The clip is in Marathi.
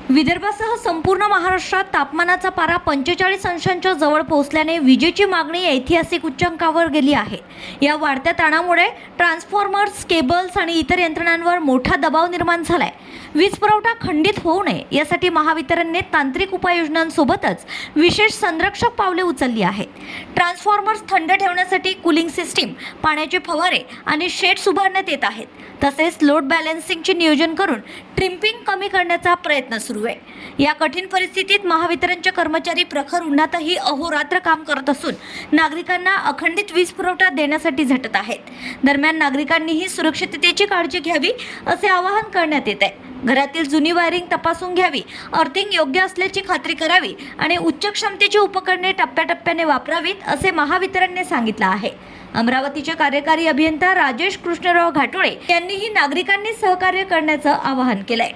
विदर्भासह संपूर्ण महाराष्ट्रात तापमानाचा पारा 45 अंशांच्या जवळ पोहोचल्याने विजेची मागणी ऐतिहासिक उच्चांकावर गेली आहे। या वाढत्या ताणामुळे ट्रान्सफॉर्मर्स, केबल्स आणि इतर यंत्रणांवर मोठा दबाव निर्माण झालाय। वीज पुरवठा खंडित होऊ नये यासाठी महावितरणने तांत्रिक उपाययोजनांसोबतच विशेष संरक्षक पावले उचलली आहेत। ट्रान्सफॉर्मर्स थंड ठेवण्यासाठी कूलिंग सिस्टीम, पाण्याचे फवारे आणि शेड्स उभारण्यात येत आहेत। तसेच लोड बॅलन्सिंगचे नियोजन करून ट्रिपिंग कमी करण्याचा प्रयत्न सुरू आहे। या कठीण परिस्थितीत महावितरणचे कर्मचारी प्रखर उन्हातही अहोरात्र काम करत असून नागरिकांना अखंडित वीज पुरवठा देण्यासाठी झटत आहेत। दरम्यान नागरिकांनीही सुरक्षिततेची काळजी घ्यावी असे आवाहन करण्यात येत आहे। घरातील जुनी वायरिंग तपासून घ्यावी, अर्थिंग योग्य असल्याची खात्री करावी आणि उच्च क्षमतेची उपकरणे टप्प्याटप्प्याने वापरावीत असे महावितरणने सांगितलं आहे। अमरावतीचे कार्यकारी अभियंता राजेश कृष्णराव घाटोळे यांनीही नागरिकांनी सहकार्य करण्याचं आवाहन केलंय।